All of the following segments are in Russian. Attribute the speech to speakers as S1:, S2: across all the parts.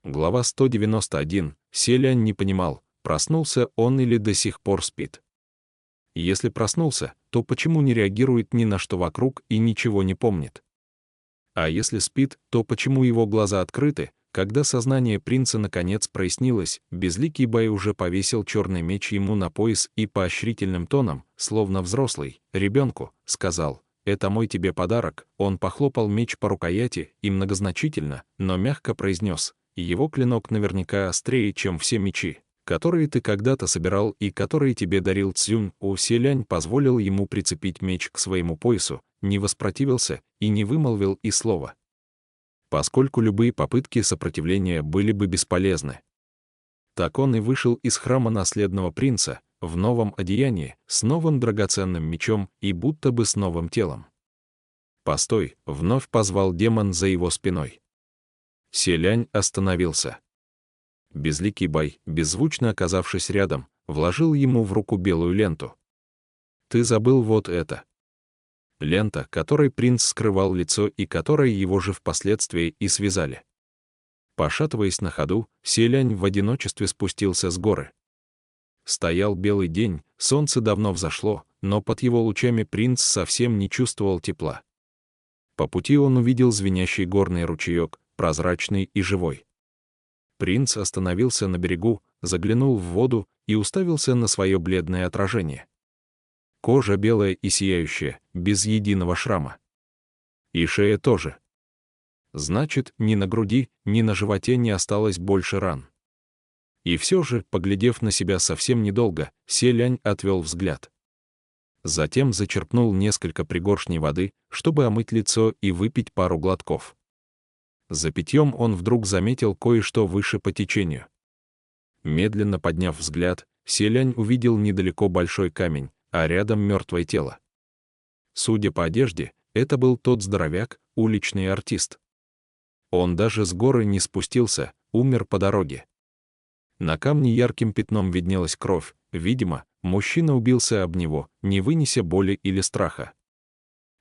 S1: Глава 191. Селянь не понимал, проснулся он или до сих пор спит. Если проснулся, то почему не реагирует ни на что вокруг и ничего не помнит? А если спит, то почему его глаза открыты, когда сознание принца наконец прояснилось, безликий Бай уже повесил черный меч ему на пояс и поощрительным тоном, словно взрослый, ребенку, сказал: «Это мой тебе подарок». Он похлопал меч по рукояти и многозначительно, но мягко произнес: «Его клинок наверняка острее, чем все мечи, которые ты когда-то собирал и которые тебе дарил Цзюнь». Селянь позволил ему прицепить меч к своему поясу, не воспротивился и не вымолвил и слова, поскольку любые попытки сопротивления были бы бесполезны. Так он и вышел из храма наследного принца, в новом одеянии, с новым драгоценным мечом и будто бы с новым телом. «Постой!» — вновь позвал демон за его спиной. Селянь остановился. Безликий Бай, беззвучно оказавшись рядом, вложил ему в руку белую ленту. «Ты забыл вот это». Лента, которой принц скрывал лицо и которой его же впоследствии и связали. Пошатываясь на ходу, Селянь в одиночестве спустился с горы. Стоял белый день, солнце давно взошло, но под его лучами принц совсем не чувствовал тепла. По пути он увидел звенящий горный ручеек, прозрачный и живой. Принц остановился на берегу, заглянул в воду и уставился на свое бледное отражение. Кожа белая и сияющая, без единого шрама. И шея тоже. Значит, ни на груди, ни на животе не осталось больше ран. И все же, поглядев на себя совсем недолго, Селянь отвел взгляд. Затем зачерпнул несколько пригоршней воды, чтобы омыть лицо и выпить пару глотков. За питьем он вдруг заметил кое-что выше по течению. Медленно подняв взгляд, Селянь увидел недалеко большой камень, а рядом мертвое тело. Судя по одежде, это был тот здоровяк, уличный артист. Он даже с горы не спустился, умер по дороге. На камне ярким пятном виднелась кровь, видимо, мужчина убился об него, не вынеся боли или страха.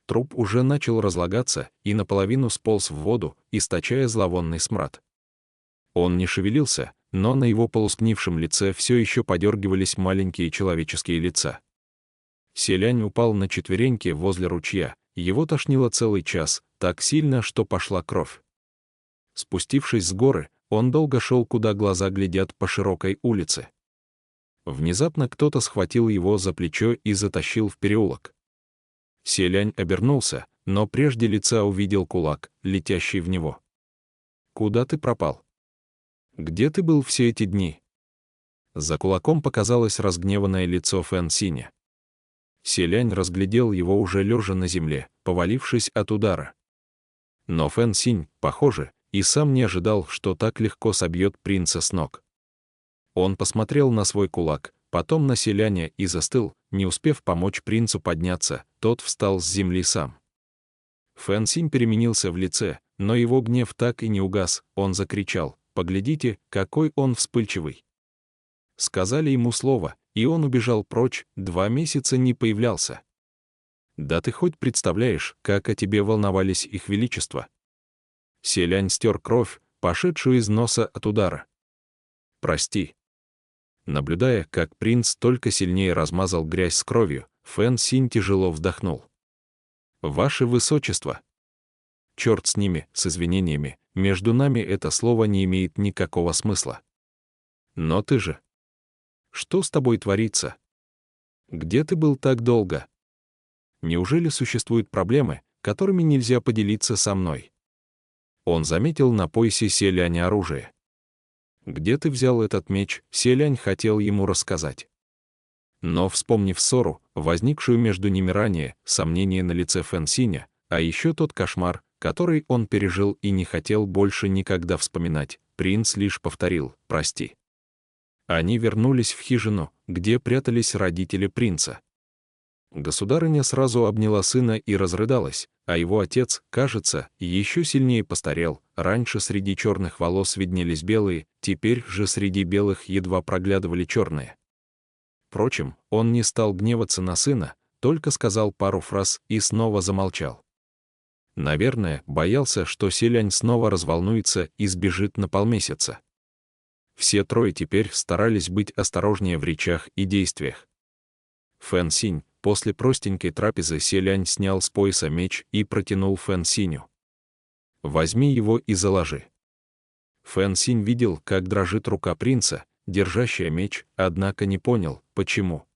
S1: Труп уже начал разлагаться и наполовину сполз в воду, источая зловонный смрад. Он не шевелился, но на его полускнившем лице все еще подергивались маленькие человеческие лица. Селянь упал на четвереньки возле ручья, его тошнило целый час, так сильно, что пошла кровь. Спустившись с горы, он долго шел, куда глаза глядят, по широкой улице. Внезапно кто-то схватил его за плечо и затащил в переулок. Селянь обернулся, но прежде лица увидел кулак, летящий в него. «Куда ты пропал? Где ты был все эти дни?» За кулаком показалось разгневанное лицо Фэн Синя. Селянь разглядел его уже лежа на земле, повалившись от удара. Но Фэн Синь, похоже, и сам не ожидал, что так легко собьет принца с ног. Он посмотрел на свой кулак, потом на Селяня и застыл, не успев помочь принцу подняться, тот встал с земли сам. Фэн Синь переменился в лице, но его гнев так и не угас, он закричал: «Поглядите, какой он вспыльчивый!» Сказали ему слово, и он убежал прочь, 2 месяца не появлялся. Да ты хоть представляешь, как о тебе волновались их величество? Селянь стер кровь, пошедшую из носа от удара. «Прости». Наблюдая, как принц только сильнее размазал грязь с кровью, Фэн Синь тяжело вздохнул. «Ваше высочество». Черт с ними, с извинениями, между нами это слово не имеет никакого смысла. Но ты же... Что с тобой творится? Где ты был так долго? Неужели существуют проблемы, которыми нельзя поделиться со мной? Он заметил на поясе Селяня оружие. «Где ты взял этот меч?» Селянь хотел ему рассказать. Но, вспомнив ссору, возникшую между ними ранее, сомнение на лице Фэн Синя, а еще тот кошмар, который он пережил и не хотел больше никогда вспоминать, принц лишь повторил: «Прости». Они вернулись в хижину, где прятались родители принца. Государыня сразу обняла сына и разрыдалась, а его отец, кажется, еще сильнее постарел. Раньше среди черных волос виднелись белые, теперь же среди белых едва проглядывали черные. Впрочем, он не стал гневаться на сына, только сказал пару фраз и снова замолчал. Наверное, боялся, что Селянь снова разволнуется и сбежит на полмесяца. Все трое теперь старались быть осторожнее в речах и действиях. Фэн Синь, после простенькой трапезы Селянь снял с пояса меч и протянул Фэн Синю. «Возьми его и заложи». Фэн Синь видел, как дрожит рука принца, держащая меч, однако не понял, почему.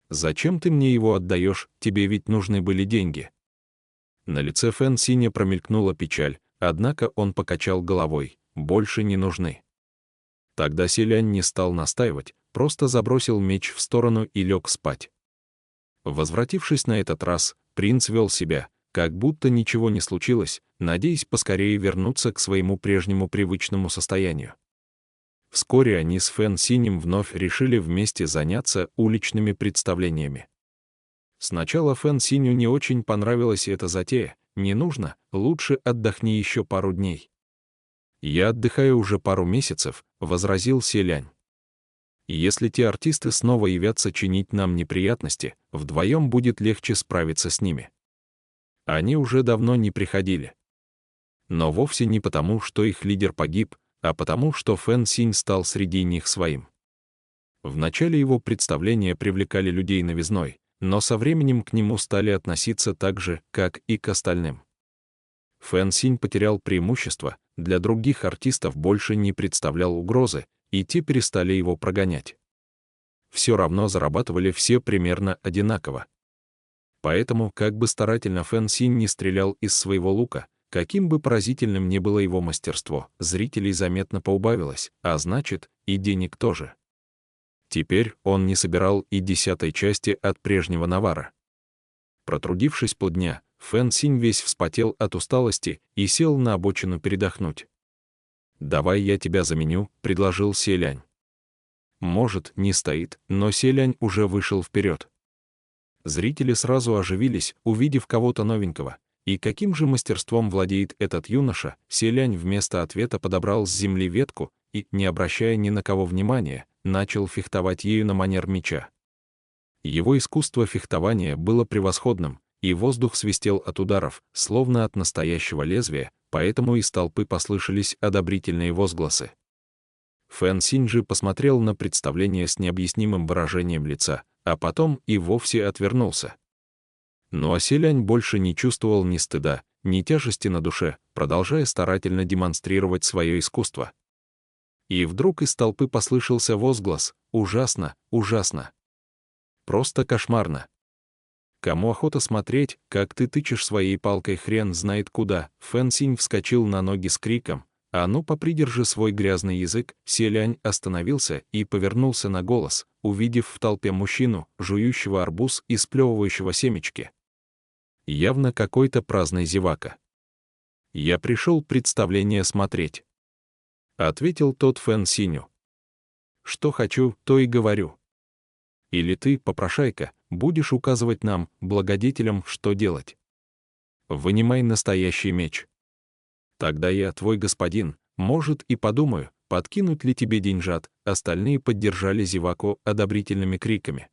S1: «Зачем ты мне его отдаешь, тебе ведь нужны были деньги». На лице Фэн Синя промелькнула печаль, однако он покачал головой, «больше не нужны». Тогда Селянь не стал настаивать, просто забросил меч в сторону и лег спать. Возвратившись на этот раз, принц вел себя, как будто ничего не случилось, надеясь поскорее вернуться к своему прежнему привычному состоянию. Вскоре они с Фэн Синем вновь решили вместе заняться уличными представлениями. Сначала Фэн Синю не очень понравилась эта затея. «Не нужно, лучше отдохни еще пару дней». «Я отдыхаю уже пару месяцев», — возразил Селянь. «Если те артисты снова явятся чинить нам неприятности, вдвоем будет легче справиться с ними». Они уже давно не приходили. Но вовсе не потому, что их лидер погиб, а потому, что Фэн Синь стал среди них своим. В начале его представления привлекали людей новизной, но со временем к нему стали относиться так же, как и к остальным. Фэн Синь потерял преимущество, для других артистов больше не представлял угрозы, и те перестали его прогонять. Все равно зарабатывали все примерно одинаково. Поэтому, как бы старательно Фэн Синь не стрелял из своего лука, каким бы поразительным ни было его мастерство, зрителей заметно поубавилось, а значит, и денег тоже. Теперь он не собирал и 10-й части от прежнего навара. Протрудившись полдня, Фэн Синь весь вспотел от усталости и сел на обочину передохнуть. «Давай я тебя заменю», — предложил Селянь. Может, не стоит, но Селянь уже вышел вперед. Зрители сразу оживились, увидев кого-то новенького. И каким же мастерством владеет этот юноша, Селянь вместо ответа подобрал с земли ветку и, не обращая ни на кого внимания, начал фехтовать ею на манер меча. Его искусство фехтования было превосходным, и воздух свистел от ударов, словно от настоящего лезвия, поэтому из толпы послышались одобрительные возгласы. Фэн Синь же посмотрел на представление с необъяснимым выражением лица, а потом и вовсе отвернулся. Но Селянь больше не чувствовал ни стыда, ни тяжести на душе, продолжая старательно демонстрировать свое искусство. И вдруг из толпы послышался возглас: «Ужасно, ужасно! Просто кошмарно! Кому охота смотреть, как ты тычешь своей палкой хрен знает куда?» Фэн Синь вскочил на ноги с криком: «А ну попридержи свой грязный язык!» Селянь остановился и повернулся на голос, увидев в толпе мужчину, жующего арбуз и сплевывающего семечки. Явно какой-то праздный зевака. «Я пришел представление смотреть», — ответил тот Фэн Синю. «Что хочу, то и говорю. Или ты, попрошайка, будешь указывать нам, благодетелям, что делать? Вынимай настоящий меч. Тогда я, твой господин, может, и подумаю, подкинуть ли тебе деньжат». Остальные поддержали зеваку одобрительными криками.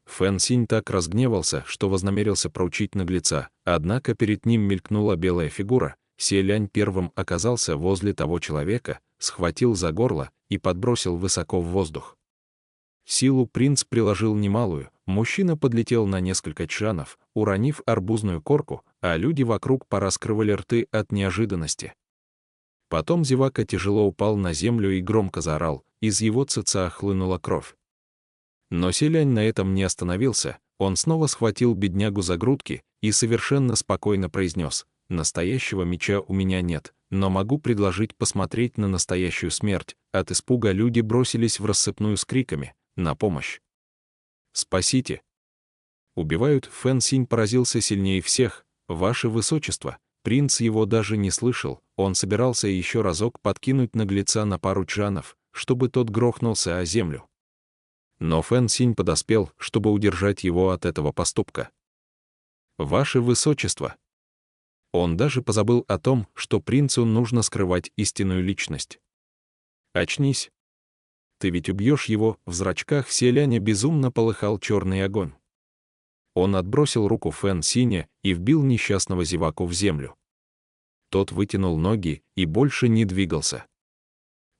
S1: Фэн Синь так разгневался, что вознамерился проучить наглеца, однако перед ним мелькнула белая фигура. Селянь первым оказался возле того человека, схватил за горло и подбросил высоко в воздух. Силу принц приложил немалую, мужчина подлетел на несколько чжанов, уронив арбузную корку, а люди вокруг пораскрывали рты от неожиданности. Потом зевака тяжело упал на землю и громко заорал, из его цеца хлынула кровь. Но Селянь на этом не остановился, он снова схватил беднягу за грудки и совершенно спокойно произнес: «Настоящего меча у меня нет, но могу предложить посмотреть на настоящую смерть». От испуга люди бросились в рассыпную с криками: «На помощь! Спасите!» Убивают. Фэн Синь поразился сильнее всех. «Ваше высочество!» Принц его даже не слышал, он собирался еще разок подкинуть наглеца на пару чжанов, чтобы тот грохнулся о землю. Но Фэн Синь подоспел, чтобы удержать его от этого поступка. «Ваше высочество!» Он даже позабыл о том, что принцу нужно скрывать истинную личность. «Очнись! Ты ведь убьешь его!» В зрачках Селяня безумно полыхал черный огонь. Он отбросил руку Фэн Синя и вбил несчастного зеваку в землю. Тот вытянул ноги и больше не двигался.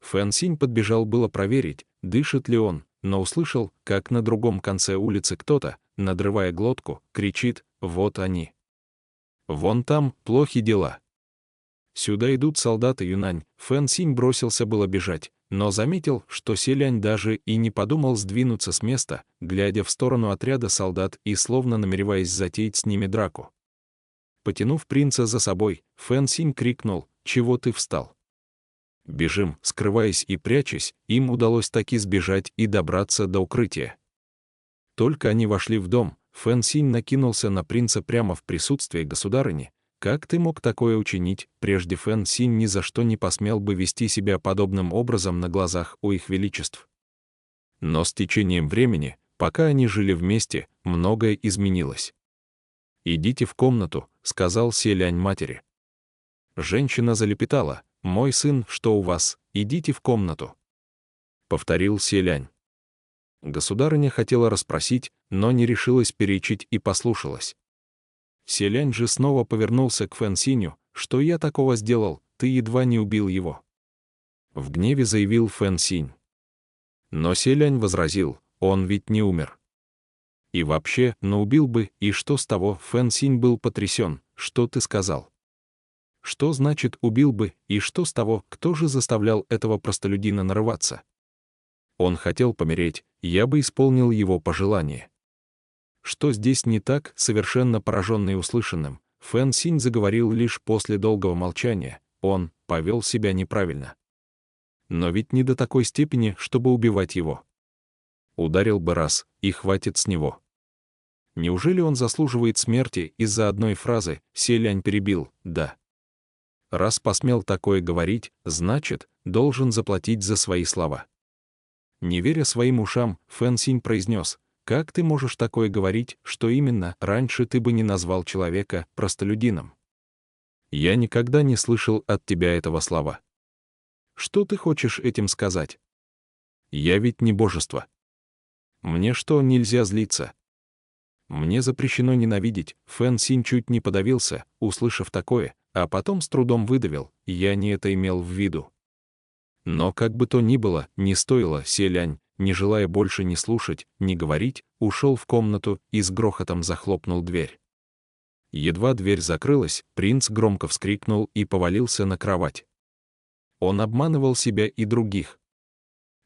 S1: Фэн Синь подбежал было проверить, дышит ли он, но услышал, как на другом конце улицы кто-то, надрывая глотку, кричит: «Вот они! Вон там плохи дела! Сюда идут солдаты Юнань». Фэн Синь бросился было бежать, но заметил, что Селянь даже и не подумал сдвинуться с места, глядя в сторону отряда солдат и словно намереваясь затеять с ними драку. Потянув принца за собой, Фэн Синь крикнул: «Чего ты встал?» Бежим, скрываясь и прячась, им удалось таки сбежать и добраться до укрытия. Только они вошли в дом, Фэн Синь накинулся на принца прямо в присутствии государыни. «Как ты мог такое учинить?» Прежде Фэн Синь ни за что не посмел бы вести себя подобным образом на глазах у их величеств. Но с течением времени, пока они жили вместе, многое изменилось. «Идите в комнату», — сказал Селянь матери. Женщина залепетала: «Мой сын, что у вас? Идите в комнату», — повторил Селянь. Государыня хотела расспросить, но не решилась перечить и послушалась. Селянь же снова повернулся к Фэн Синю: «Что я такого сделал? Ты едва не убил его», — в гневе заявил Фэн Синь. Но Селянь возразил: «Он ведь не умер. И вообще, но убил бы, и что с того?» Фэн Синь был потрясен. «Что ты сказал? Что значит убил бы, и что с того? Кто же заставлял этого простолюдина нарываться? Он хотел помереть, я бы исполнил его пожелание». Что здесь не так? Совершенно пораженный услышанным, Фэн Синь заговорил лишь после долгого молчания: он повел себя неправильно. Но ведь не до такой степени, чтобы убивать его. Ударил бы раз, и хватит с него. Неужели он заслуживает смерти из-за одной фразы? Селянь перебил: «Да. Раз посмел такое говорить, значит, должен заплатить за свои слова». Не веря своим ушам, Фэн Синь произнес: «Как ты можешь такое говорить? Что именно? Раньше ты бы не назвал человека простолюдином. Я никогда не слышал от тебя этого слова. Что ты хочешь этим сказать? Я ведь не божество. Мне что, нельзя злиться? Мне запрещено ненавидеть». Фэн Синь чуть не подавился, услышав такое, а потом с трудом выдавил: «Я не это имел в виду». Но как бы то ни было, не стоило. Селянь, не желая больше ни слушать, ни говорить, ушел в комнату и с грохотом захлопнул дверь. Едва дверь закрылась, принц громко вскрикнул и повалился на кровать. Он обманывал себя и других.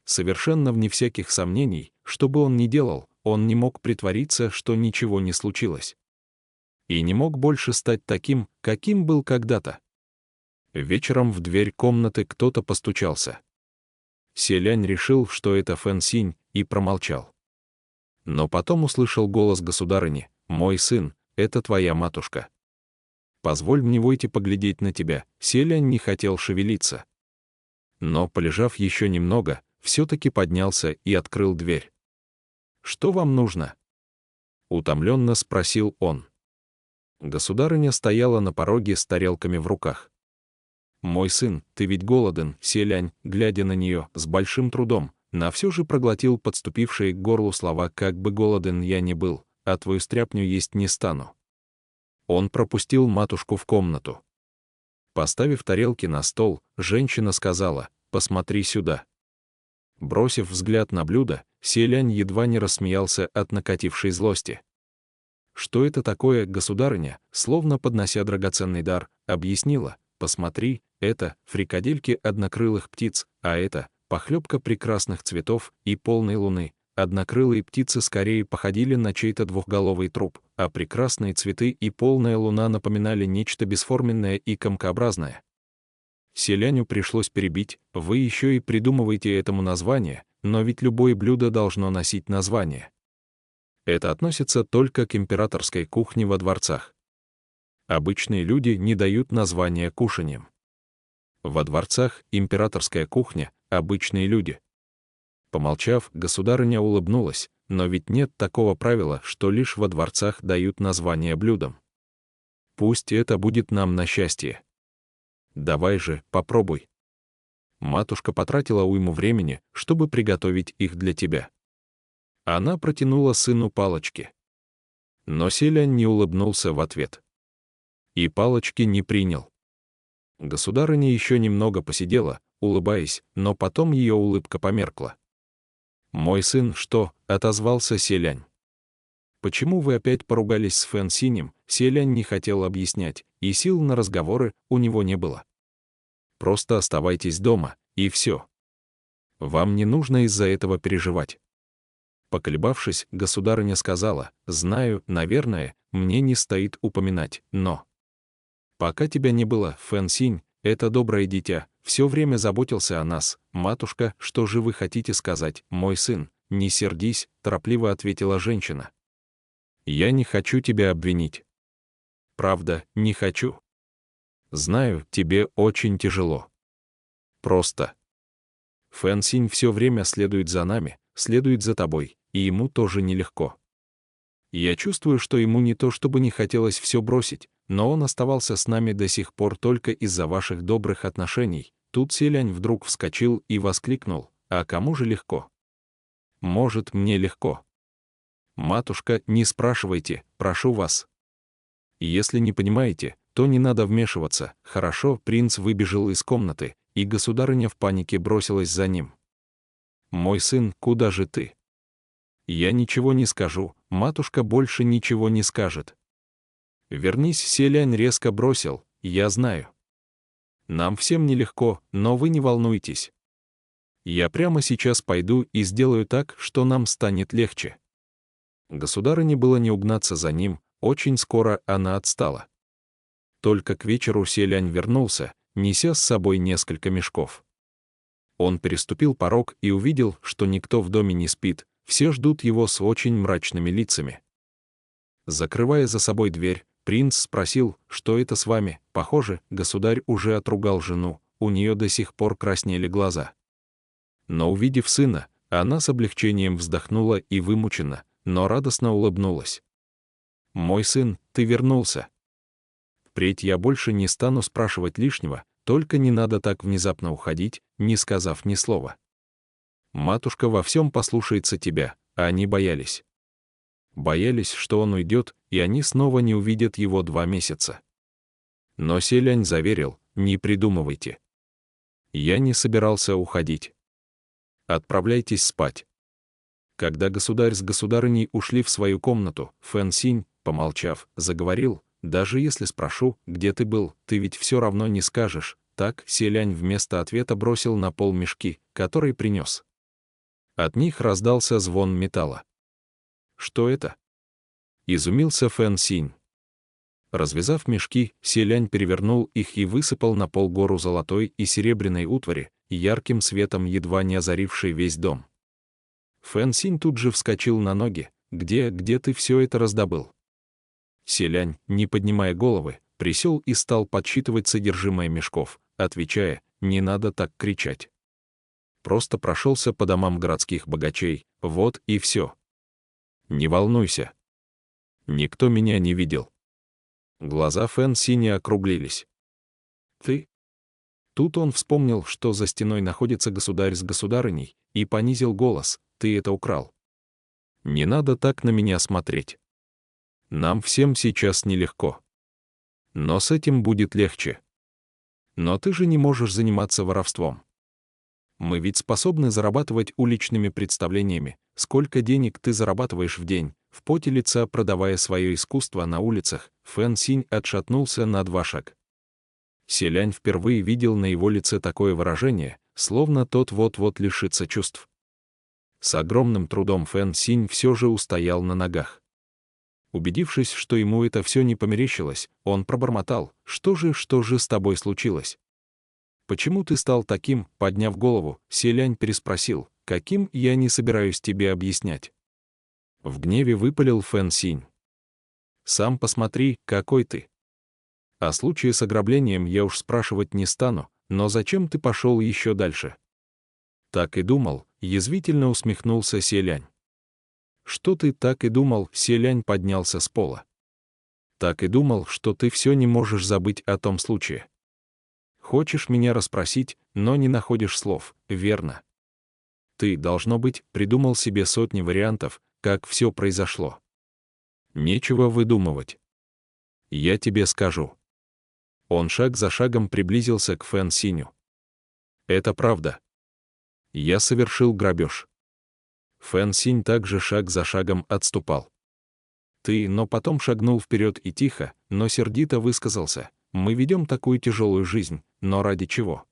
S1: Совершенно вне всяких сомнений, что бы он ни делал, он не мог притвориться, что ничего не случилось. И не мог больше стать таким, каким был когда-то. Вечером в дверь комнаты кто-то постучался. Селянь решил, что это Фэн Синь, и промолчал. Но потом услышал голос государыни: «Мой сын, это твоя матушка. Позволь мне выйти поглядеть на тебя». Селянь не хотел шевелиться. Но, полежав еще немного, все-таки поднялся и открыл дверь. «Что вам нужно?» — утомленно спросил он. Государыня стояла на пороге с тарелками в руках. «Мой сын, ты ведь голоден?» Селянь, глядя на нее, с большим трудом, но все же проглотил подступившие к горлу слова: «Как бы голоден я ни был, а твою стряпню есть не стану». Он пропустил матушку в комнату. Поставив тарелки на стол, женщина сказала: «Посмотри сюда». Бросив взгляд на блюдо, Селянь едва не рассмеялся от накатившей злости. «Что это такое?» Государыня, словно поднося драгоценный дар, объяснила: «Посмотри, это фрикадельки однокрылых птиц, а это похлебка прекрасных цветов и полной луны». Однокрылые птицы скорее походили на чей-то двухголовый труп, а прекрасные цветы и полная луна напоминали нечто бесформенное и комкообразное. Селяню пришлось перебить: «Вы еще и придумываете этому название, но ведь любое блюдо должно носить название. Это относится только к императорской кухне во дворцах. Обычные люди не дают названия кушаньям. Во дворцах императорская кухня, обычные люди». Помолчав, государыня улыбнулась: «Но ведь нет такого правила, что лишь во дворцах дают названия блюдам. Пусть это будет нам на счастье. Давай же, попробуй». Матушка потратила уйму времени, чтобы приготовить их для тебя. Она протянула сыну палочки. Но Селянь не улыбнулся в ответ. И палочки не принял. Государыня еще немного посидела, улыбаясь, но потом ее улыбка померкла. «Мой сын что?» — отозвался Селянь. «Почему вы опять поругались с Фэн Синем?» Селянь не хотел объяснять, и сил на разговоры у него не было. «Просто оставайтесь дома, и все. Вам не нужно из-за этого переживать». Поколебавшись, государыня сказала: «Знаю, наверное, мне не стоит упоминать, но...» «Пока тебя не было, Фэн Синь, это доброе дитя, все время заботился о нас. Матушка, что же вы хотите сказать, мой сын? Не сердись», — торопливо ответила женщина. «Я не хочу тебя обвинить. Правда, не хочу. Знаю, тебе очень тяжело. Просто. Фэн Синь все время следует за нами, следует за тобой, и ему тоже нелегко. Я чувствую, что ему не то чтобы не хотелось все бросить, но он оставался с нами до сих пор только из-за ваших добрых отношений». Тут Селянь вдруг вскочил и воскликнул: «А кому же легко? Может, мне легко? Матушка, не спрашивайте, прошу вас. Если не понимаете, то не надо вмешиваться». «Хорошо». Принц выбежал из комнаты, и государыня в панике бросилась за ним. «Мой сын, куда же ты?» «Я ничего не скажу, матушка больше ничего не скажет». «Вернись», — Селянь резко бросил, «я знаю. Нам всем нелегко, но вы не волнуйтесь. Я прямо сейчас пойду и сделаю так, что нам станет легче». Государыне было не угнаться за ним, очень скоро она отстала. Только к вечеру Селянь вернулся, неся с собой несколько мешков. Он переступил порог и увидел, что никто в доме не спит, все ждут его с очень мрачными лицами. Закрывая за собой дверь, принц спросил: «Что это с вами?» Похоже, государь уже отругал жену, у нее до сих пор краснели глаза. Но увидев сына, она с облегчением вздохнула и вымученно, но радостно улыбнулась. «Мой сын, ты вернулся. Впредь я больше не стану спрашивать лишнего, только не надо так внезапно уходить, не сказав ни слова. Матушка во всем послушается тебя», а они боялись. Боялись, что он уйдет, и они снова не увидят его 2 месяца. Но Селянь заверил: «Не придумывайте. Я не собирался уходить. Отправляйтесь спать». Когда государь с государыней ушли в свою комнату, Фэн Синь, помолчав, заговорил: «Даже если спрошу, где ты был, ты ведь все равно не скажешь». Так Селянь вместо ответа бросил на пол мешки, которые принес. От них раздался звон металла. «Что это?» — изумился Фэн Синь. Развязав мешки, Селянь перевернул их и высыпал на пол гору золотой и серебряной утвари, ярким светом едва не озаривший весь дом. Фэн Синь тут же вскочил на ноги. Где ты все это раздобыл?» Селянь, не поднимая головы, присел и стал подсчитывать содержимое мешков, отвечая: «Не надо так кричать. Просто прошелся по домам городских богачей, вот и все. Не волнуйся. Никто меня не видел». Глаза Фэн Синя округлились. «Ты?» Тут он вспомнил, что за стеной находится государь с государыней, и понизил голос: «Ты это украл. Не надо так на меня смотреть. Нам всем сейчас нелегко. Но с этим будет легче. Но ты же не можешь заниматься воровством. Мы ведь способны зарабатывать уличными представлениями. Сколько денег ты зарабатываешь в день, в поте лица продавая свое искусство на улицах?» Фэн Синь отшатнулся на 2 шага. Селянь впервые видел на его лице такое выражение, словно тот вот-вот лишится чувств. С огромным трудом Фэн Синь все же устоял на ногах. Убедившись, что ему это все не померещилось, он пробормотал: что же с тобой случилось? Почему ты стал таким?» Подняв голову, Селянь переспросил: «Каким? Я не собираюсь тебе объяснять». В гневе выпалил Фэн Синь. «Сам посмотри, какой ты. О случае с ограблением я уж спрашивать не стану, но зачем ты пошел еще дальше?» «Так и думал», — язвительно усмехнулся Селянь. «Что ты так и думал?» — Селянь поднялся с пола. «Так и думал, что ты все не можешь забыть о том случае. Хочешь меня расспросить, но не находишь слов, верно? Ты, должно быть, придумал себе сотни вариантов, как все произошло. Нечего выдумывать. Я тебе скажу. Он шаг за шагом приблизился к Фэн Синю. Это правда. Я совершил грабеж. Фэн Синь также шаг за шагом отступал. Но потом шагнул вперед и тихо, но сердито высказался: мы ведем такую тяжелую жизнь, но ради чего?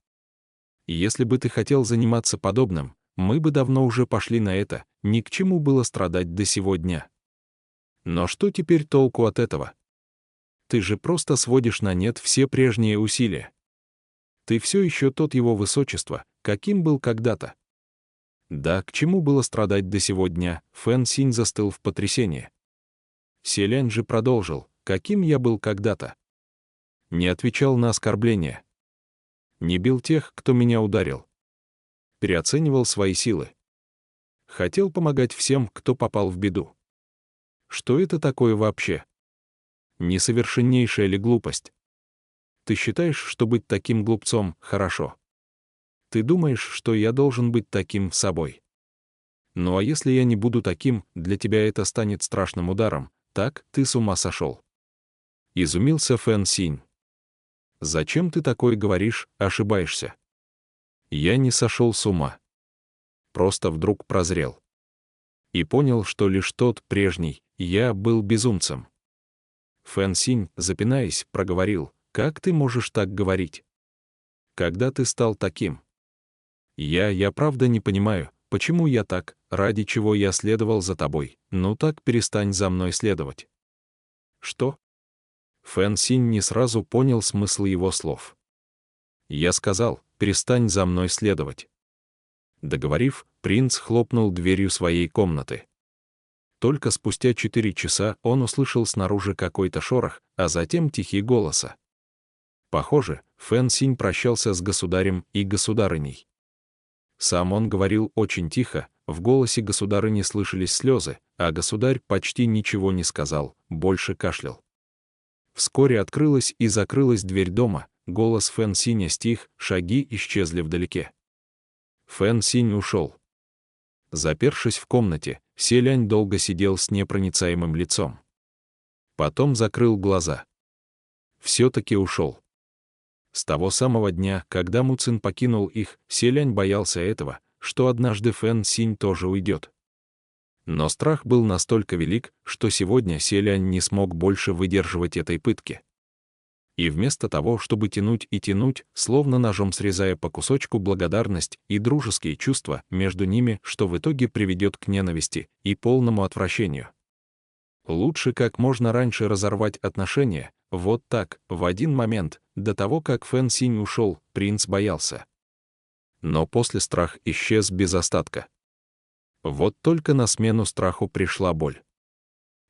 S1: Если бы ты хотел заниматься подобным, мы бы давно уже пошли на это, ни к чему было страдать до сего дня. Но что теперь толку от этого? Ты же просто сводишь на нет все прежние усилия. Ты все еще тот его высочество, каким был когда-то. Да, к чему было страдать до сего дня? Фэн Синь застыл в потрясении. Селянь же продолжил: каким я был когда-то. Не отвечал на оскорбления. Не бил тех, кто меня ударил. Переоценивал свои силы. Хотел помогать всем, кто попал в беду. Что это такое вообще? Несовершеннейшая ли глупость? Ты считаешь, что быть таким глупцом хорошо? Ты думаешь, что я должен быть таким собой? Ну а если я не буду таким, для тебя это станет страшным ударом, так? Ты с ума сошел. Изумился Фэн Синь. Зачем ты такое говоришь, ошибаешься? Я не сошел с ума. Просто вдруг прозрел. И понял, что лишь тот прежний я был безумцем. Фэн Синь, запинаясь, проговорил: как ты можешь так говорить? Когда ты стал таким? Я правда не понимаю, почему я так, ради чего я следовал за тобой. Ну так перестань за мной следовать. Что? Фэн Синь не сразу понял смысл его слов. Я сказал: перестань за мной следовать. Договорив, принц хлопнул дверью своей комнаты. Только спустя 4 часа он услышал снаружи какой-то шорох, а затем тихий голос. Похоже, Фэн Синь прощался с государем и государыней. Сам он говорил очень тихо, в голосе государыни слышались слезы, а государь почти ничего не сказал, больше кашлял. Вскоре открылась и закрылась дверь дома, голос Фэн Синя стих, шаги исчезли вдалеке. Фэн Синь ушел. Запершись в комнате, Селянь долго сидел с непроницаемым лицом. Потом закрыл глаза. Все-таки ушел. С того самого дня, когда Му Цин покинул их, Селянь боялся этого, что однажды Фэн Синь тоже уйдет. Но страх был настолько велик, что сегодня Селянь не смог больше выдерживать этой пытки. И вместо того, чтобы тянуть и тянуть, словно ножом срезая по кусочку благодарность и дружеские чувства между ними, что в итоге приведет к ненависти и полному отвращению. Лучше как можно раньше разорвать отношения, вот так, в один момент, до того, как Фэн Синь ушел, принц боялся. Но после страх исчез без остатка. Вот только на смену страху пришла боль.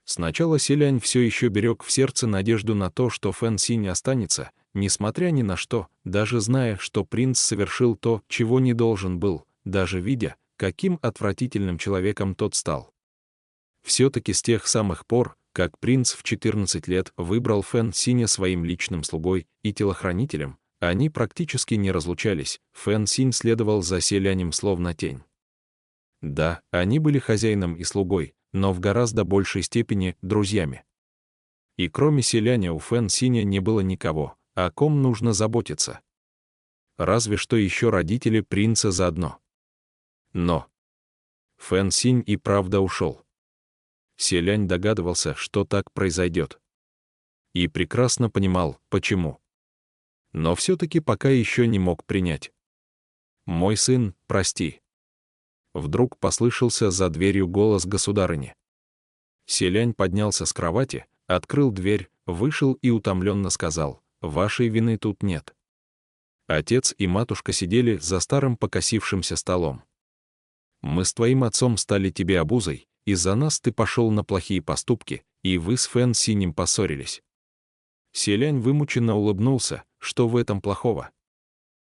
S1: Сначала Селянь все еще берег в сердце надежду на то, что Фэн Синь останется, несмотря ни на что, даже зная, что принц совершил то, чего не должен был, даже видя, каким отвратительным человеком тот стал. Все-таки с тех самых пор, как принц в 14 лет выбрал Фэн Синя своим личным слугой и телохранителем, они практически не разлучались, Фэн Синь следовал за Селянем словно тень. Да, они были хозяином и слугой, но в гораздо большей степени друзьями. И кроме Селяня у Фэн Синя не было никого, о ком нужно заботиться. Разве что еще родители принца заодно. Но Фэн Синь и правда ушел. Селянь догадывался, что так произойдет. И прекрасно понимал, почему. Но все-таки пока еще не мог принять. «Мой сын, прости». Вдруг послышался за дверью голос государыни. Селянь поднялся с кровати, открыл дверь, вышел и утомленно сказал: «Вашей вины тут нет». Отец и матушка сидели за старым покосившимся столом. «Мы с твоим отцом стали тебе обузой, из-за нас ты пошел на плохие поступки, и вы с Фэн Синем поссорились». Селянь вымученно улыбнулся: что в этом плохого?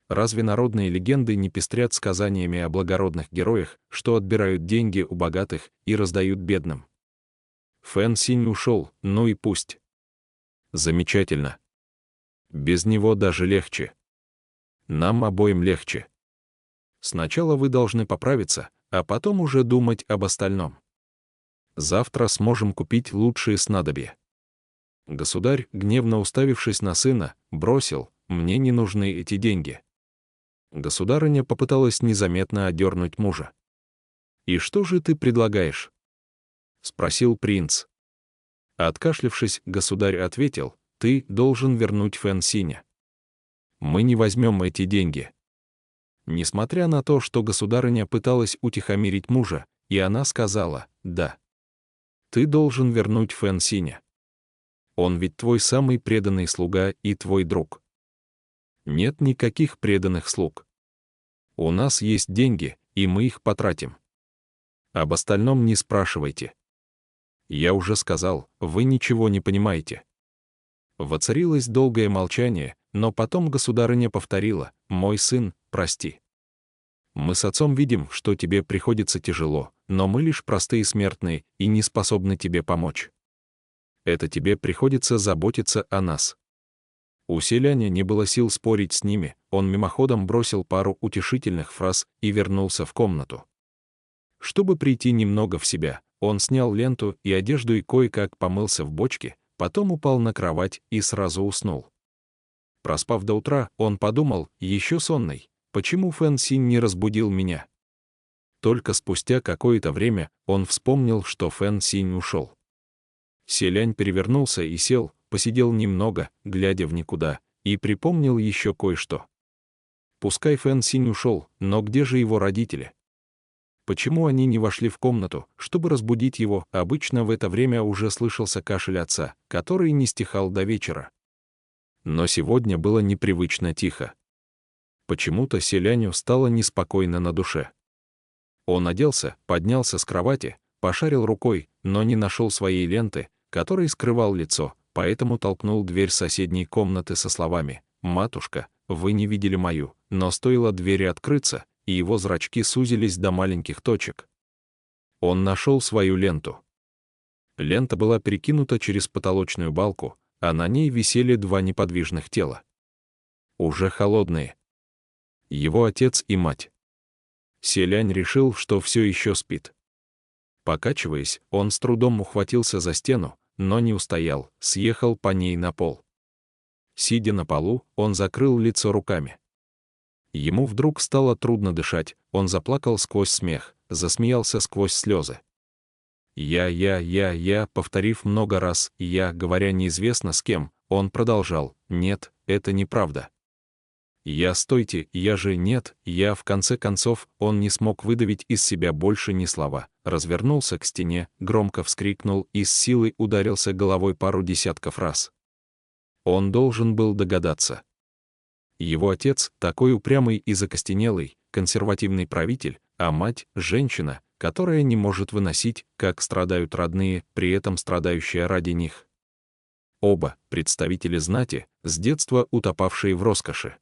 S1: Разве народные легенды не пестрят сказаниями о благородных героях, что отбирают деньги у богатых и раздают бедным? Фэн Синь ушел, ну и пусть. Замечательно. Без него даже легче. Нам обоим легче. Сначала вы должны поправиться, а потом уже думать об остальном. Завтра сможем купить лучшие снадобья». Государь, гневно уставившись на сына, бросил: «Мне не нужны эти деньги». Государыня попыталась незаметно одернуть мужа. «И что же ты предлагаешь?» — спросил принц. Откашлявшись, государь ответил: «Ты должен вернуть Фэн Синя. Мы не возьмем эти деньги». Несмотря на то, что государыня пыталась утихомирить мужа, и она сказала: «Да, ты должен вернуть Фэн Синя. Он ведь твой самый преданный слуга и твой друг». «Нет никаких преданных слуг. У нас есть деньги, и мы их потратим. Об остальном не спрашивайте». «Я уже сказал, вы ничего не понимаете». Воцарилось долгое молчание, но потом государыня повторила: «Мой сын, прости. Мы с отцом видим, что тебе приходится тяжело, но мы лишь простые смертные и не способны тебе помочь. Это тебе приходится заботиться о нас». У селяня не было сил спорить с ними, он мимоходом бросил пару утешительных фраз и вернулся в комнату. Чтобы прийти немного в себя, он снял ленту и одежду и кое-как помылся в бочке, потом упал на кровать и сразу уснул. Проспав до утра, он подумал, еще сонный: почему Фэн Синь не разбудил меня? Только спустя какое-то время он вспомнил, что Фэн Синь ушел. Селянь перевернулся и сел, посидел немного, глядя в никуда, и припомнил еще кое-что. Пускай Фэн Синь ушел, но где же его родители? Почему они не вошли в комнату, чтобы разбудить его? Обычно в это время уже слышался кашель отца, который не стихал до вечера. Но сегодня было непривычно тихо. Почему-то селяню стало неспокойно на душе. Он оделся, поднялся с кровати, пошарил рукой, но не нашел своей ленты, которой скрывал лицо, поэтому толкнул дверь соседней комнаты со словами: «Матушка, вы не видели мою», но стоило двери открыться, и его зрачки сузились до маленьких точек. Он нашел свою ленту. Лента была перекинута через потолочную балку, а на ней висели два неподвижных тела. Уже холодные. Его отец и мать. Селянь решил, что все еще спит. Покачиваясь, он с трудом ухватился за стену, но не устоял, съехал по ней на пол. Сидя на полу, он закрыл лицо руками. Ему вдруг стало трудно дышать, он заплакал сквозь смех, засмеялся сквозь слезы. Я, повторив много раз «я», говоря неизвестно с кем, он продолжал: «Нет, это неправда. Стойте, я же нет, я». В конце концов, он не смог выдавить из себя больше ни слова, развернулся к стене, громко вскрикнул и с силой ударился головой пару десятков раз. Он должен был догадаться. Его отец — такой упрямый и закостенелый, консервативный правитель, а мать — женщина, которая не может выносить, как страдают родные, при этом страдающая ради них. Оба — представители знати, с детства утопавшие в роскоши.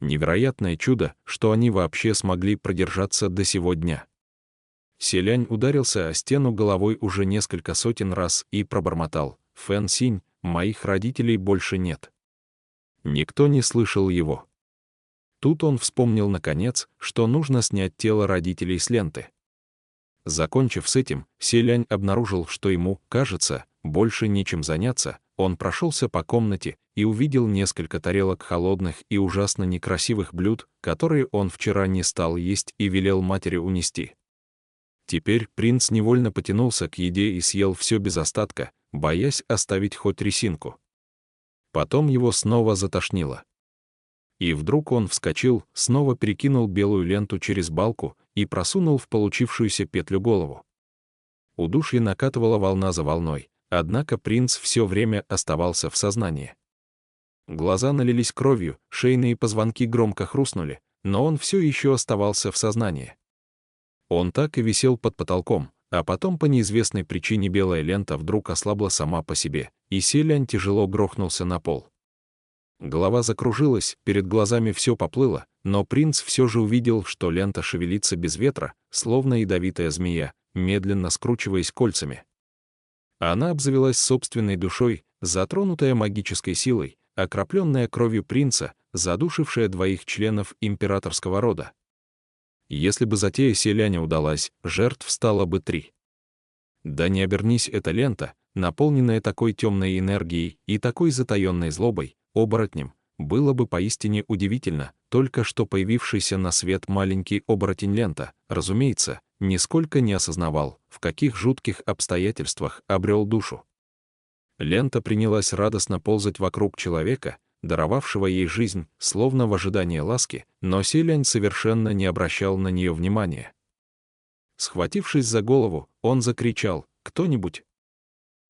S1: Невероятное чудо, что они вообще смогли продержаться до сего дня. Селянь ударился о стену головой уже несколько сотен раз и пробормотал: «Фэн Синь, моих родителей больше нет». Никто не слышал его. Тут он вспомнил наконец, что нужно снять тело родителей с ленты. Закончив с этим, селянь обнаружил, что ему, кажется, больше нечем заняться. Он прошелся по комнате и увидел несколько тарелок холодных и ужасно некрасивых блюд, которые он вчера не стал есть и велел матери унести. Теперь принц невольно потянулся к еде и съел все без остатка, боясь оставить хоть рисинку. Потом его снова затошнило. И вдруг он вскочил, снова перекинул белую ленту через балку и просунул в получившуюся петлю голову. Удушье накатывала волна за волной, однако принц все время оставался в сознании. Глаза налились кровью, шейные позвонки громко хрустнули, но он все еще оставался в сознании. Он так и висел под потолком, а потом по неизвестной причине белая лента вдруг ослабла сама по себе, и селянь тяжело грохнулся на пол. Голова закружилась, перед глазами все поплыло, но принц все же увидел, что лента шевелится без ветра, словно ядовитая змея, медленно скручиваясь кольцами. Она обзавелась собственной душой, затронутая магической силой, окропленная кровью принца, задушившая двоих членов императорского рода. Если бы затея селяня удалась, жертв стало бы 3. Да не обернись эта лента, наполненная такой темной энергией и такой затаенной злобой, оборотнем, было бы поистине удивительно, только что появившийся на свет маленький оборотень лента, разумеется, нисколько не осознавал, в каких жутких обстоятельствах обрел душу. Лента принялась радостно ползать вокруг человека, даровавшего ей жизнь, словно в ожидании ласки, но Селянь совершенно не обращал на нее внимания. Схватившись за голову, он закричал: «Кто-нибудь!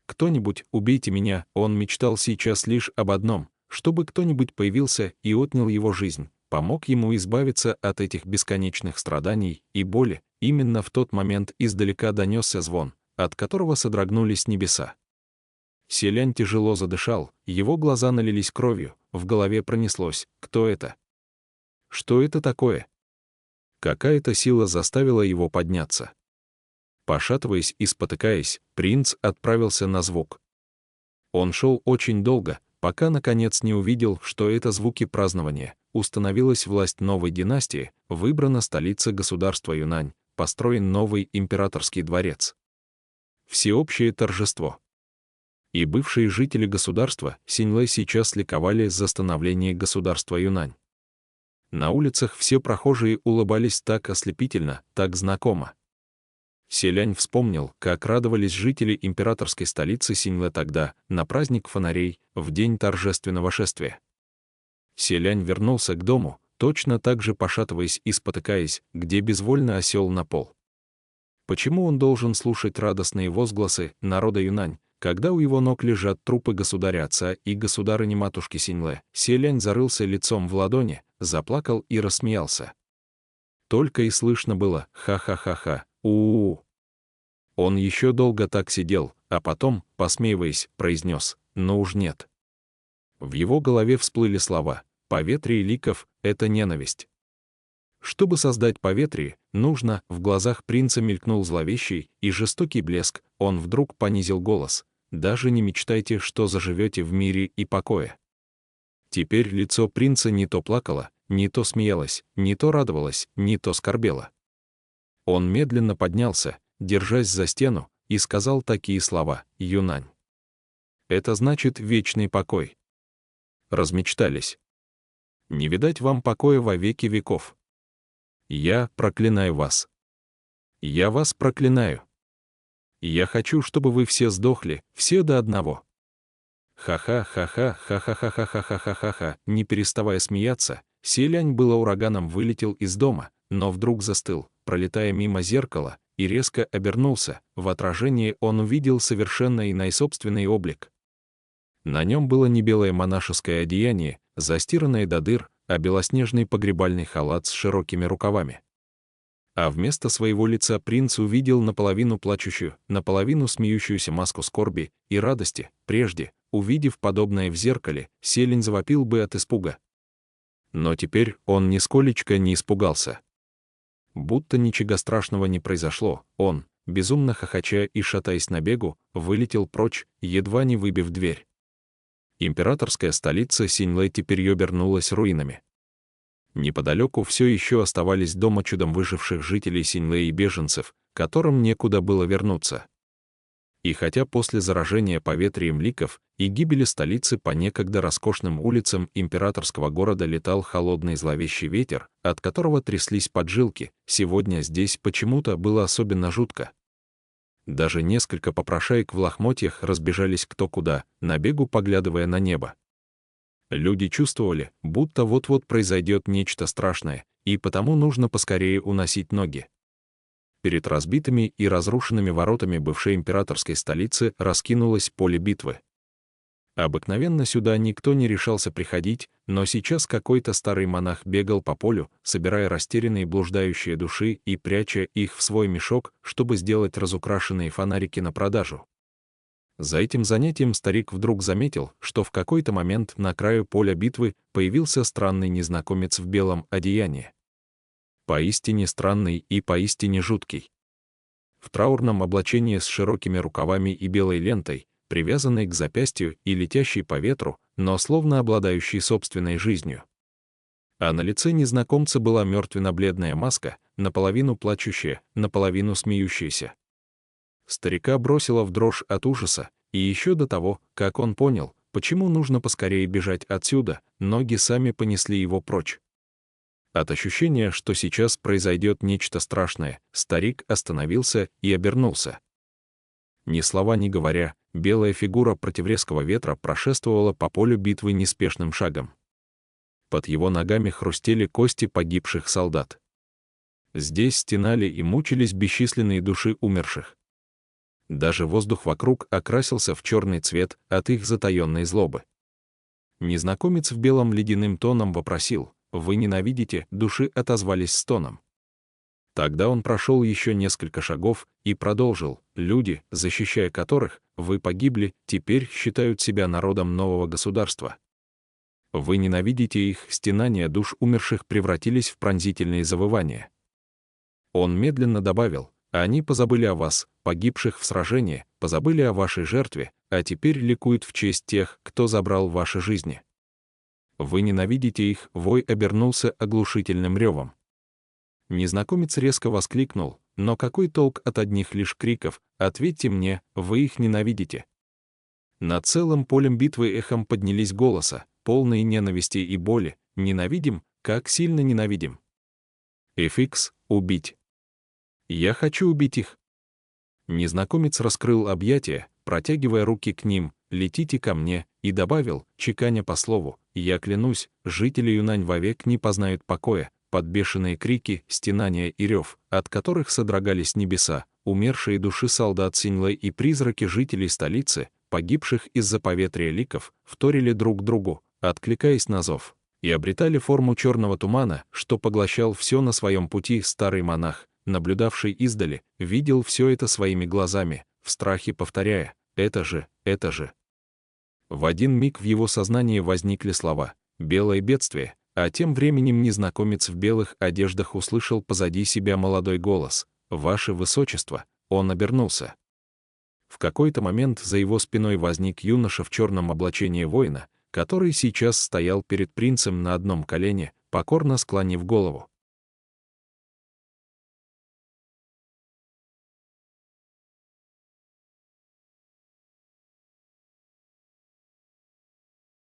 S1: Кто-нибудь, убейте меня!» Он мечтал сейчас лишь об одном, чтобы кто-нибудь появился и отнял его жизнь, помог ему избавиться от этих бесконечных страданий и боли. Именно в тот момент издалека донесся звон, от которого содрогнулись небеса. Селянь тяжело задышал, его глаза налились кровью, в голове пронеслось: «Кто это? Что это такое?» Какая-то сила заставила его подняться. Пошатываясь и спотыкаясь, принц отправился на звук. Он шел очень долго, пока наконец не увидел, что это звуки празднования. Установилась власть новой династии, выбрана столица государства Юнань, построен новый императорский дворец. Всеобщее торжество. И бывшие жители государства Синьлэ сейчас ликовали за становление государства Юнань. На улицах все прохожие улыбались так ослепительно, так знакомо. Селянь вспомнил, как радовались жители императорской столицы Синьлэ тогда, на праздник фонарей, в день торжественного шествия. Селянь вернулся к дому, точно так же пошатываясь и спотыкаясь, где безвольно осел на пол. Почему он должен слушать радостные возгласы народа Юнань, когда у его ног лежат трупы государя-отца и государыни-матушки Синьлэ? Селянь зарылся лицом в ладони, заплакал и рассмеялся. Только и слышно было «ха-ха-ха-ха, у-у-у». Он еще долго так сидел, а потом, посмеиваясь, произнес: «Ну уж нет». В его голове всплыли слова: «Поветрие ликов — это ненависть». Чтобы создать поветрие, нужно, в глазах принца мелькнул зловещий и жестокий блеск, он вдруг понизил голос: «Даже не мечтайте, что заживете в мире и покое». Теперь лицо принца не то плакало, не то смеялось, не то радовалось, не то скорбело. Он медленно поднялся, держась за стену, и сказал такие слова: «Юнань. Это значит вечный покой. Размечтались. Не видать вам покоя во веки веков. Я проклинаю вас. Я вас проклинаю. Я хочу, чтобы вы все сдохли, все до одного». Ха-ха-ха-ха-ха-ха-ха-ха-ха-ха-ха-ха. Не переставая смеяться, Селянь было ураганом вылетел из дома, но вдруг застыл, пролетая мимо зеркала, и резко обернулся. В отражении он увидел совершенно иной собственный облик. На нем было не белое монашеское одеяние, застиранное до дыр, а белоснежный погребальный халат с широкими рукавами. А вместо своего лица принц увидел наполовину плачущую, наполовину смеющуюся маску скорби и радости. Прежде, увидев подобное в зеркале, Селянь завопил бы от испуга. Но теперь он нисколечко не испугался. Будто ничего страшного не произошло, он, безумно хохоча и шатаясь на бегу, вылетел прочь, едва не выбив дверь. Императорская столица Синьлэ теперь обернулась руинами. Неподалеку все еще оставались дома чудом выживших жителей Синьлэ и беженцев, которым некуда было вернуться. И хотя после заражения поветрием ликов и гибели столицы по некогда роскошным улицам императорского города летал холодный зловещий ветер, от которого тряслись поджилки, сегодня здесь почему-то было особенно жутко. Даже несколько попрошаек в лохмотьях разбежались кто куда, на бегу поглядывая на небо. Люди чувствовали, будто вот-вот произойдет нечто страшное, и потому нужно поскорее уносить ноги. Перед разбитыми и разрушенными воротами бывшей императорской столицы раскинулось поле битвы. Обыкновенно сюда никто не решался приходить, но сейчас какой-то старый монах бегал по полю, собирая растерянные блуждающие души и пряча их в свой мешок, чтобы сделать разукрашенные фонарики на продажу. За этим занятием старик вдруг заметил, что в какой-то момент на краю поля битвы появился странный незнакомец в белом одеянии. Поистине странный и поистине жуткий. В траурном облачении с широкими рукавами и белой лентой, привязанной к запястью и летящей по ветру, но словно обладающей собственной жизнью. А на лице незнакомца была мертвенно-бледная маска, наполовину плачущая, наполовину смеющаяся. Старика бросило в дрожь от ужаса, и еще до того, как он понял, почему нужно поскорее бежать отсюда, ноги сами понесли его прочь. От ощущения, что сейчас произойдет нечто страшное, старик остановился и обернулся. Ни слова не говоря, белая фигура противрезкого ветра прошествовала по полю битвы неспешным шагом. Под его ногами хрустели кости погибших солдат. Здесь стенали и мучились бесчисленные души умерших. Даже воздух вокруг окрасился в черный цвет от их затаенной злобы. Незнакомец в белом ледяным тоном вопросил: «Вы ненавидите?» Души отозвались стоном. Тогда он прошел еще несколько шагов и продолжил: «Люди, защищая которых вы погибли, теперь считают себя народом нового государства. Вы ненавидите их». Стенания душ умерших превратились в пронзительные завывания. Он медленно добавил: «Они позабыли о вас, погибших в сражении, позабыли о вашей жертве, а теперь ликуют в честь тех, кто забрал ваши жизни. Вы ненавидите их». Вой обернулся оглушительным ревом. Незнакомец резко воскликнул: «Но какой толк от одних лишь криков? Ответьте мне, вы их ненавидите». Над целым полем битвы эхом поднялись голоса, полные ненависти и боли: «Ненавидим, как сильно ненавидим». FX — убить. «Я хочу убить их». Незнакомец раскрыл объятия, протягивая руки к ним: «Летите ко мне», и добавил, чеканя по слову: «Я клянусь, жители Юнань вовек не познают покоя». Под бешеные крики, стенания и рев, от которых содрогались небеса, умершие души солдат Синьлэй и призраки жителей столицы, погибших из-за поветрия ликов, вторили друг другу, откликаясь на зов, и обретали форму черного тумана, что поглощал все на своем пути. Старый монах, наблюдавший издали, видел все это своими глазами, в страхе повторяя: «Это же, это же». В один миг в его сознании возникли слова «белое бедствие», а тем временем незнакомец в белых одеждах услышал позади себя молодой голос: «Ваше Высочество». Он обернулся. В какой-то момент за его спиной возник юноша в черном облачении воина, который сейчас стоял перед принцем на одном колене, покорно склонив голову.